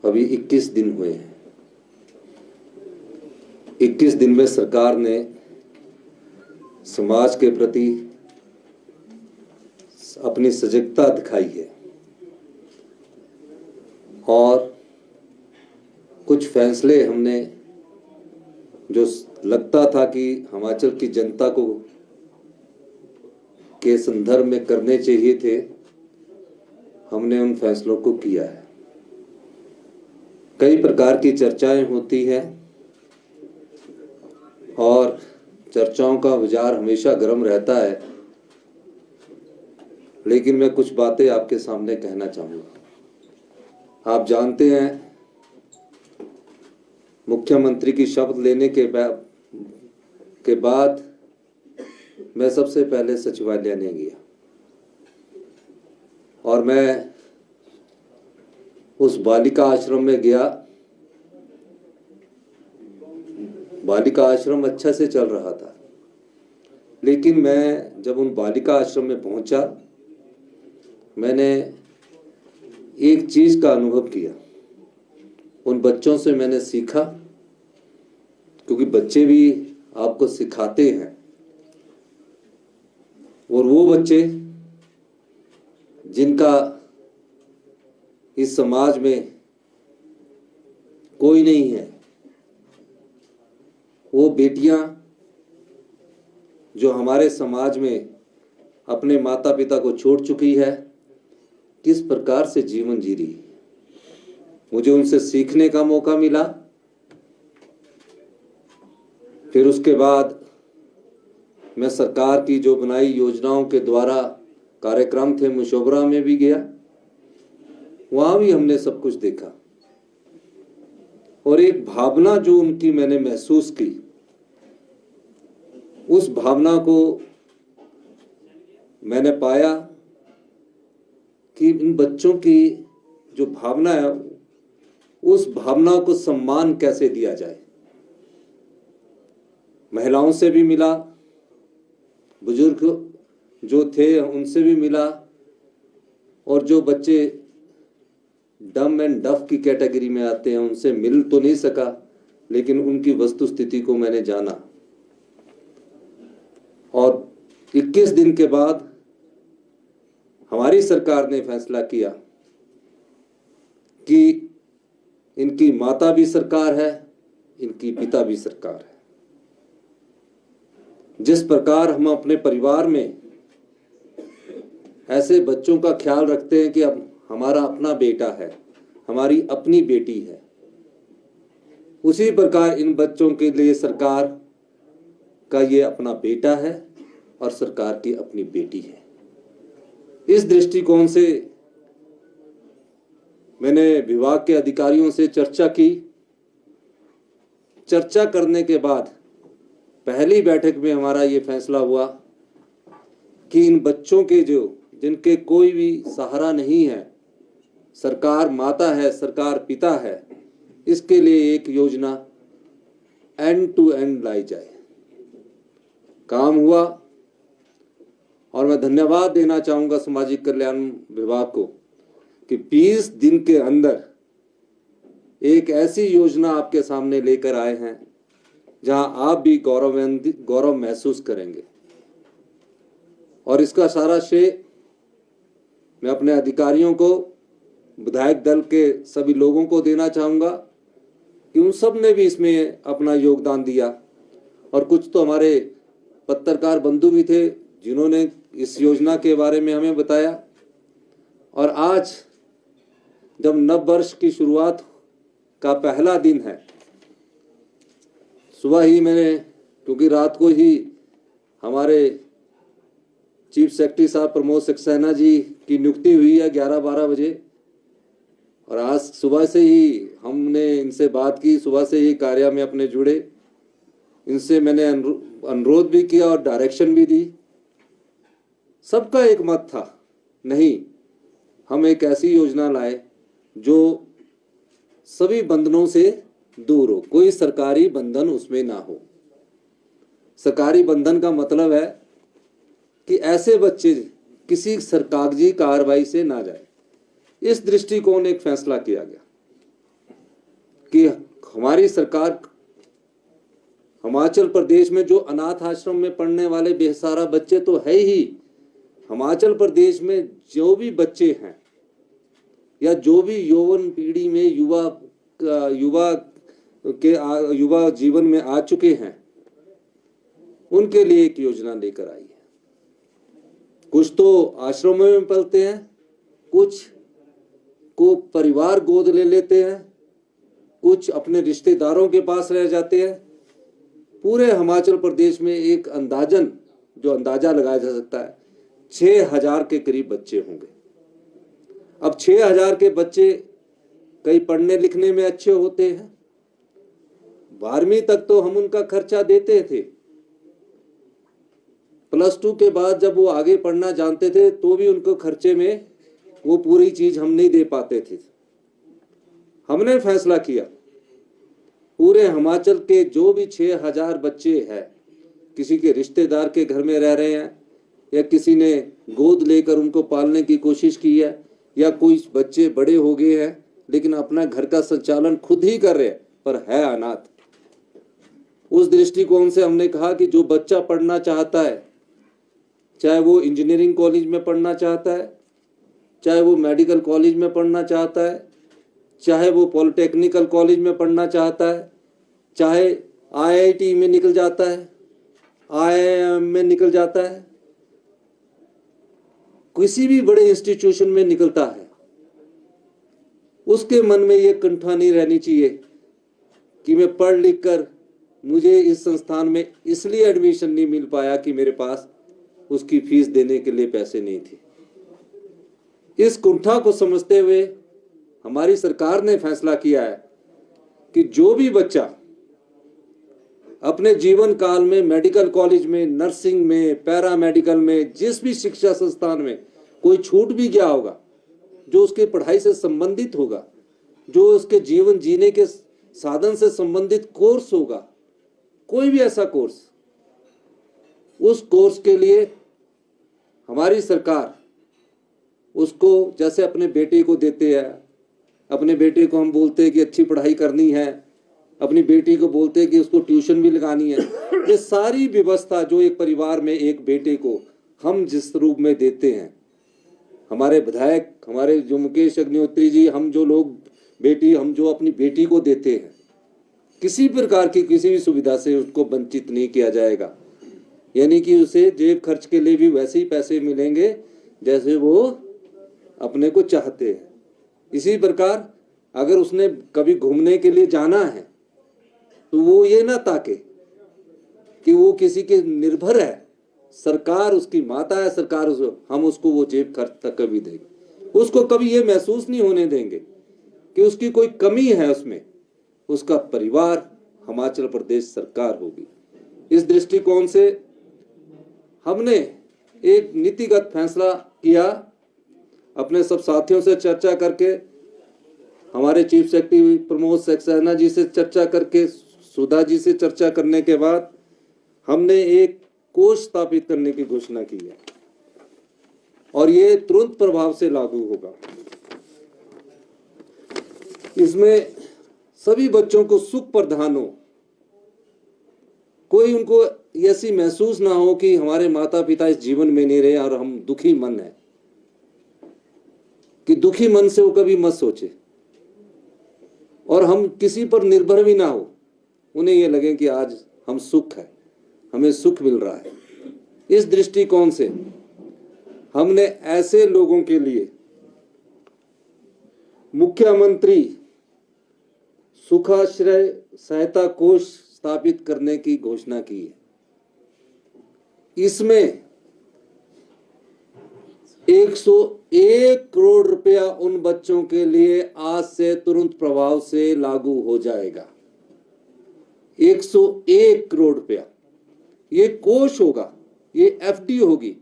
अभी 21 दिन हुए हैं। 21 दिन में सरकार ने समाज के प्रति अपनी सजगता दिखाई है और कुछ फैसले हमने जो लगता था कि हिमाचल की जनता को के संदर्भ में करने चाहिए थे, हमने उन फैसलों को किया है। कई प्रकार की चर्चाएं होती हैं और चर्चाओं का बाजार हमेशा गर्म रहता है, लेकिन मैं कुछ बातें आपके सामने कहना चाहूँगा। आप जानते हैं, मुख्यमंत्री की शपथ लेने के बाद मैं सबसे पहले सचिवालय नहीं गया और मैं उस बालिका आश्रम में गया। बालिका आश्रम अच्छा से चल रहा था, लेकिन मैं जब उन बालिका आश्रम में पहुंचा, मैंने एक चीज का अनुभव किया। उन बच्चों से मैंने सीखा, क्योंकि बच्चे भी आपको सिखाते हैं, और वो बच्चे जिनका इस समाज में कोई नहीं है, वो बेटियां जो हमारे समाज में अपने माता पिता को छोड़ चुकी है, किस प्रकार से जीवन जी रही, मुझे उनसे सीखने का मौका मिला। फिर उसके बाद मैं सरकार की जो बनाई योजनाओं के द्वारा कार्यक्रम थे, मुशोबरा में भी गया। वहां भी हमने सब कुछ देखा और एक भावना जो उनकी मैंने महसूस की, उस भावना को मैंने पाया कि इन बच्चों की जो भावना है, उस भावना को सम्मान कैसे दिया जाए। महिलाओं से भी मिला, बुजुर्ग जो थे उनसे भी मिला, और जो बच्चे डम एंड डफ की कैटेगरी में आते हैं उनसे मिल तो नहीं सका, लेकिन उनकी वस्तु स्थिति को मैंने जाना। और 21 दिन के बाद हमारी सरकार ने फैसला किया कि इनकी माता भी सरकार है, इनकी पिता भी सरकार है। जिस प्रकार हम अपने परिवार में ऐसे बच्चों का ख्याल रखते हैं कि अब हमारा अपना बेटा है, हमारी अपनी बेटी है, उसी प्रकार इन बच्चों के लिए सरकार का ये अपना बेटा है और सरकार की अपनी बेटी है। इस दृष्टिकोण से मैंने विभाग के अधिकारियों से चर्चा की। चर्चा करने के बाद पहली बैठक में हमारा ये फैसला हुआ कि इन बच्चों के जिनके कोई भी सहारा नहीं है, सरकार माता है, सरकार पिता है, इसके लिए एक योजना एंड टू एंड लाई जाए। काम हुआ और मैं धन्यवाद देना चाहूंगा सामाजिक कल्याण विभाग को कि 20 दिन के अंदर एक ऐसी योजना आपके सामने लेकर आए हैं जहां आप भी गौरव महसूस करेंगे। और इसका सारा श्रेय मैं अपने अधिकारियों को, विधायक दल के सभी लोगों को देना चाहूंगा कि उन सब ने भी इसमें अपना योगदान दिया। और कुछ तो हमारे पत्रकार बंधु भी थे जिन्होंने इस योजना के बारे में हमें बताया। और आज जब नव वर्ष की शुरुआत का पहला दिन है, सुबह ही मैंने, क्योंकि रात को ही हमारे चीफ सेक्रेटरी साहब प्रमोद सक्सेना जी की नियुक्ति हुई है 11-12 बजे, और आज सुबह से ही हमने इनसे बात की, सुबह से ही कार्य में अपने जुड़े, इनसे मैंने अनुरोध भी किया और डायरेक्शन भी दी। सबका एक मत था, नहीं, हम एक ऐसी योजना लाए जो सभी बंधनों से दूर हो, कोई सरकारी बंधन उसमें ना हो। सरकारी बंधन का मतलब है कि ऐसे बच्चे किसी कागजी कार्रवाई से ना जाए। इस दृष्टिकोण एक फैसला किया गया। कि हमारी सरकार हिमाचल प्रदेश में जो अनाथ आश्रम में पढ़ने वाले बेसहारा बच्चे तो है ही, हिमाचल प्रदेश में जो भी बच्चे हैं या जो भी यौवन पीढ़ी में युवा जीवन में आ चुके हैं, उनके लिए एक योजना लेकर आई है। कुछ तो आश्रमों में पलते हैं, कुछ को परिवार गोद ले लेते हैं, कुछ अपने रिश्तेदारों के पास रह जाते हैं। पूरे हिमाचल प्रदेश में एक अंदाजा लगाया जा सकता है 6,000 के करीब बच्चे होंगे। अब 6,000 के बच्चे कई पढ़ने लिखने में अच्छे होते हैं, 12वीं तक तो हम उनका खर्चा देते थे, +2 के बाद जब वो आगे पढ़ना जानते थे तो भी उनको खर्चे में वो पूरी चीज हम नहीं दे पाते थे। हमने फैसला किया पूरे हिमाचल के जो भी 6,000 बच्चे हैं, किसी के रिश्तेदार के घर में रह रहे हैं या किसी ने गोद लेकर उनको पालने की कोशिश की है, या कोई बच्चे बड़े हो गए हैं लेकिन अपना घर का संचालन खुद ही कर रहे हैं पर है अनाथ, उस दृष्टिकोण से हमने कहा कि जो बच्चा पढ़ना चाहता है, चाहे वो इंजीनियरिंग कॉलेज में पढ़ना चाहता है, चाहे वो मेडिकल कॉलेज में पढ़ना चाहता है, चाहे वो पॉलिटेक्निकल कॉलेज में पढ़ना चाहता है, चाहे IIT में निकल जाता है, IIM में निकल जाता है, किसी भी बड़े इंस्टीट्यूशन में निकलता है, उसके मन में ये कंठा नहीं रहनी चाहिए कि मैं पढ़ लिख कर मुझे इस संस्थान में इसलिए एडमिशन नहीं मिल पाया कि मेरे पास उसकी फीस देने के लिए पैसे नहीं थे। इस कुंठा को समझते हुए हमारी सरकार ने फैसला किया है कि जो भी बच्चा अपने जीवन काल में मेडिकल कॉलेज में, नर्सिंग में, पैरामेडिकल में, जिस भी शिक्षा संस्थान में कोई छूट भी गया होगा, जो उसके पढ़ाई से संबंधित होगा, जो उसके जीवन जीने के साधन से संबंधित कोर्स होगा, कोई भी ऐसा कोर्स, उस कोर्स के लिए हमारी सरकार उसको जैसे अपने बेटे को देते हैं, अपने बेटे को हम बोलते हैं कि अच्छी पढ़ाई करनी है, अपनी बेटी को बोलते हैं कि उसको ट्यूशन भी लगानी है, ये सारी व्यवस्था जो एक परिवार में एक बेटे को हम जिस रूप में देते हैं, हमारे विधायक, हमारे जो मुकेश अग्निहोत्री जी, हम जो अपनी बेटी को देते हैं, किसी प्रकार की किसी भी सुविधा से उसको वंचित नहीं किया जाएगा। यानी कि उसे जेब खर्च के लिए भी वैसे ही पैसे मिलेंगे जैसे वो अपने को चाहते हैं। इसी प्रकार अगर उसने कभी घूमने के लिए जाना है तो वो ये ना ताके कि वो किसी के निर्भर है, सरकार उसकी माता है, सरकार हम उसको वो जेब खर्च तक कभी देंगे, उसको कभी ये महसूस नहीं होने देंगे कि उसकी कोई कमी है उसमें, उसका परिवार हिमाचल प्रदेश सरकार होगी। इस दृष्टिकोण से हमने एक नीतिगत फैसला किया, अपने सब साथियों से चर्चा करके, हमारे चीफ सेक्रेटरी प्रमोद सक्सेना जी से चर्चा करके, सुधा जी से चर्चा करने के बाद हमने एक कोष स्थापित करने की घोषणा की है और ये तुरंत प्रभाव से लागू होगा। इसमें सभी बच्चों को सुख प्रदान हो, कोई उनको ऐसी महसूस ना हो कि हमारे माता पिता इस जीवन में नहीं रहे और हम दुखी मन है, कि दुखी मन से वो कभी मत सोचे, और हम किसी पर निर्भर भी ना हो, उन्हें ये लगे कि आज हम सुख है, हमें सुख मिल रहा है। इस दृष्टिकोण से हमने ऐसे लोगों के लिए मुख्यमंत्री सुखाश्रय सहायता कोष स्थापित करने की घोषणा की है। इसमें 101 करोड़ रुपया उन बच्चों के लिए आज से तुरंत प्रभाव से लागू हो जाएगा। 101 करोड़ रुपया ये कोष होगा, ये FD होगी,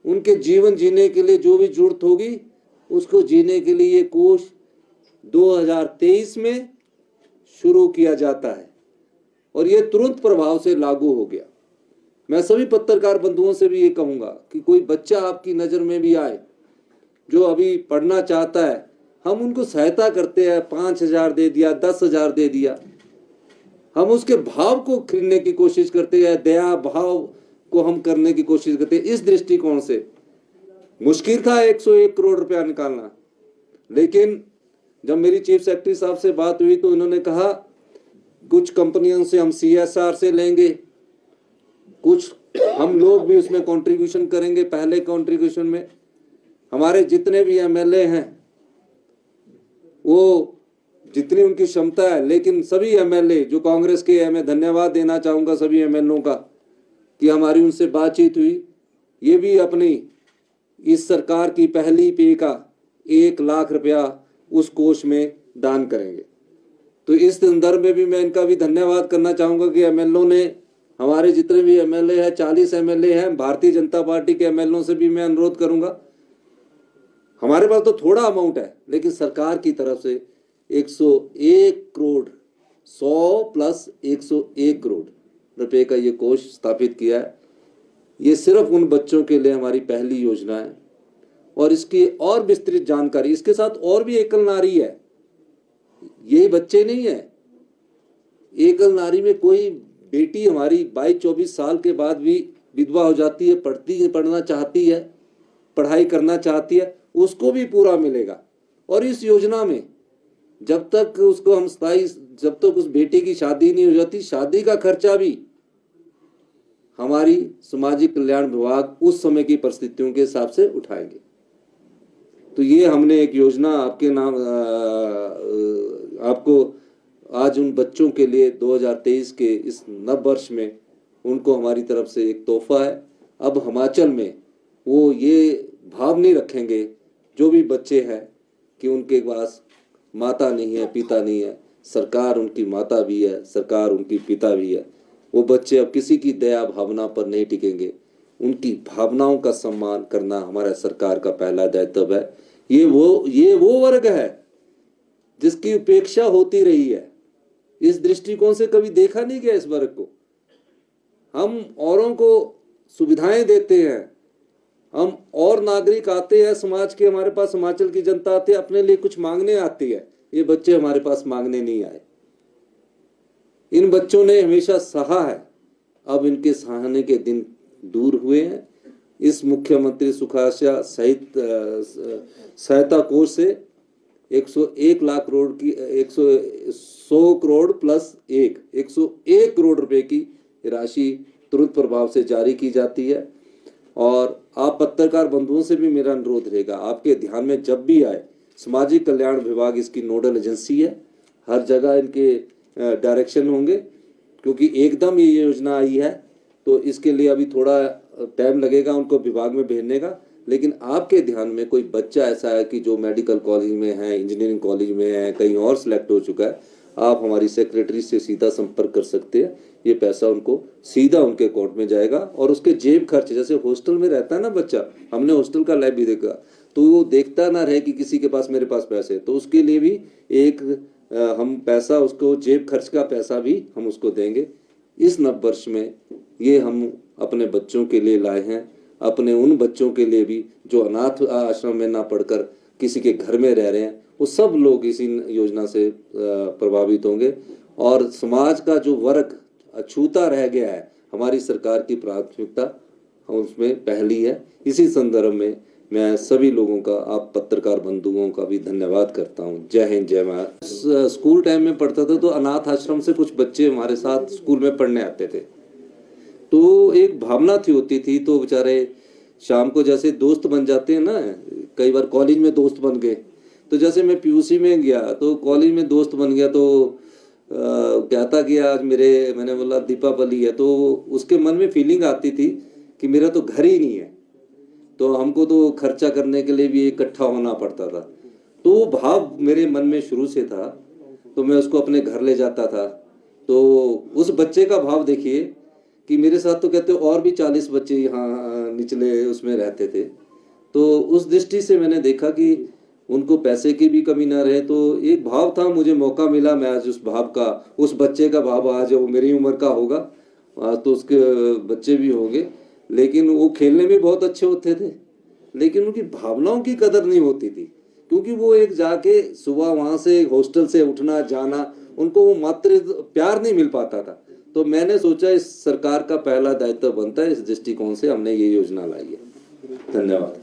उनके जीवन जीने के लिए जो भी जरूरत होगी उसको जीने के लिए ये कोष 2023 में शुरू किया जाता है और ये तुरंत प्रभाव से लागू हो गया। मैं सभी पत्रकार बंधुओं से भी ये कहूंगा कि कोई बच्चा आपकी नजर में भी आए जो अभी पढ़ना चाहता है हम उनको सहायता करते हैं, 5,000 दे दिया, 10,000 दे दिया, हम उसके भाव को खरीदने की कोशिश करते हैं, दया भाव को हम करने की कोशिश करते हैं। इस दृष्टिकोण से मुश्किल था 101 करोड़ रुपया निकालना, लेकिन जब मेरी चीफ सेक्रेटरी साहब से बात हुई तो उन्होंने कहा कुछ कंपनियों से हम CSR से लेंगे, कुछ हम लोग भी उसमें कंट्रीब्यूशन करेंगे। पहले कंट्रीब्यूशन में हमारे जितने भी MLA हैं, वो जितनी उनकी क्षमता है, लेकिन सभी MLA जो कांग्रेस के हैं, मैं धन्यवाद देना चाहूंगा सभी MLA का कि हमारी उनसे बातचीत हुई। ये भी अपनी इस सरकार की पहली पे का 1 लाख रुपया उस कोष में दान करेंगे। तो इस संदर्भ में भी मैं इनका भी धन्यवाद करना चाहूंगा कि MLA ने, हमारे जितने भी MLA हैं, 40 MLA हैं, भारतीय जनता पार्टी के MLA से भी मैं अनुरोध करूंगा, हमारे पास तो थोड़ा अमाउंट है, लेकिन सरकार की तरफ से 101 करोड़ 100 प्लस 101 करोड़ रुपए का ये कोष स्थापित किया है। ये सिर्फ उन बच्चों के लिए हमारी पहली योजना है, और इसकी और विस्तृत जानकारी, इसके साथ और भी एकल नारी है, ये बच्चे नहीं है। एकल नारी में कोई बेटी हमारी 22-24 साल के बाद भी विधवा हो जाती है, पढ़ना चाहती है, पढ़ाई करना चाहती है, उसको भी पूरा मिलेगा। और इस योजना में जब तक उसको हम जब तक उस बेटी की शादी नहीं हो जाती, शादी का खर्चा भी हमारी सामाजिक कल्याण विभाग उस समय की परिस्थितियों के हिसाब से उठाएंगे। तो ये हमने एक योजना आपके नाम आपको आज उन बच्चों के लिए 2023 के इस नव वर्ष में उनको हमारी तरफ से एक तोहफा है। अब हिमाचल में वो ये भाव नहीं रखेंगे जो भी बच्चे हैं कि उनके पास माता नहीं है, पिता नहीं है। सरकार उनकी माता भी है, सरकार उनकी पिता भी है। वो बच्चे अब किसी की दया भावना पर नहीं टिकेंगे, उनकी भावनाओं का सम्मान करना हमारा सरकार का पहला दायित्व है। ये वो वर्ग है जिसकी उपेक्षा होती रही है। इस दृष्टिकोण से कभी देखा नहीं गया इस वर्ग को। हम औरों को सुविधाएं देते हैं, हम और नागरिक आते हैं समाज के, हमारे पास हिमाचल की जनता आती है, अपने लिए कुछ मांगने आती है। ये बच्चे हमारे पास मांगने नहीं आए। इन बच्चों ने हमेशा सहा है, अब इनके सहने के दिन दूर हुए हैं। इस मुख्यमंत्री सुखास्या सहित सहायता कोष से 101 लाख करोड़ की 100 करोड़ प्लस 101 करोड़ रुपए की राशि तुरंत प्रभाव से जारी की जाती है। और आप पत्रकार बंधुओं से भी मेरा अनुरोध रहेगा, आपके ध्यान में जब भी आए, सामाजिक कल्याण विभाग इसकी नोडल एजेंसी है, हर जगह इनके डायरेक्शन होंगे, क्योंकि एकदम ये योजना आई है तो इसके लिए अभी थोड़ा टाइम लगेगा उनको विभाग में भेजने का। लेकिन आपके ध्यान में कोई बच्चा ऐसा है कि जो मेडिकल कॉलेज में है, इंजीनियरिंग कॉलेज में है, कहीं और सिलेक्ट हो चुका है, आप हमारी सेक्रेटरी से सीधा संपर्क कर सकते हैं। ये पैसा उनको सीधा उनके अकाउंट में जाएगा। और उसके जेब खर्च, जैसे हॉस्टल में रहता है ना बच्चा, हमने हॉस्टल का लाइफ भी देखा, तो वो देखता ना रहे कि किसी के पास मेरे पास पैसे, तो उसके लिए भी एक हम पैसा उसको, जेब खर्च का पैसा भी हम उसको देंगे। इस नव वर्ष में ये हम अपने बच्चों के लिए लाए हैं, अपने उन बच्चों के लिए भी जो अनाथ आश्रम में ना पढ़कर किसी के घर में रह रहे हैं, वो सब लोग इस योजना से प्रभावित होंगे। और समाज का जो वर्ग अछूता रह गया है, हमारी सरकार की प्राथमिकता उसमें पहली है। इसी संदर्भ में मैं सभी लोगों का, आप पत्रकार बंधुओं का भी धन्यवाद करता हूँ। जय हिंद, जय भारत। स्कूल टाइम में पढ़ता था तो अनाथ आश्रम से कुछ बच्चे हमारे साथ स्कूल में पढ़ने आते थे, तो एक भावना होती थी, तो बेचारे शाम को जैसे दोस्त बन जाते हैं ना, कई बार कॉलेज में दोस्त बन गए। तो जैसे मैं PUC में गया तो कॉलेज में दोस्त बन गया, तो कहता कि आज मैंने बोला दीपावली है, तो उसके मन में फीलिंग आती थी कि मेरा तो घर ही नहीं है, तो हमको तो खर्चा करने के लिए भी इकट्ठा होना पड़ता था। तो वो भाव मेरे मन में शुरू से था, तो मैं उसको अपने घर ले जाता था। तो उस बच्चे का भाव देखिए कि मेरे साथ तो कहते और भी 40 बच्चे यहाँ निचले उसमें रहते थे। तो उस दृष्टि से मैंने देखा कि उनको पैसे की भी कमी ना रहे, तो एक भाव था, मुझे मौका मिला, मैं आज उस भाव का, उस बच्चे का भाव, आज वो मेरी उम्र का होगा, तो उसके बच्चे भी होंगे, लेकिन वो खेलने में बहुत अच्छे होते थे, लेकिन उनकी भावनाओं की कदर नहीं होती थी क्योंकि वो एक जाके सुबह वहां से हॉस्टल से उठना जाना, उनको वो मातृ प्यार नहीं मिल पाता था। तो मैंने सोचा इस सरकार का पहला दायित्व बनता है, इस दृष्टिकोण से हमने ये योजना लाई है। धन्यवाद।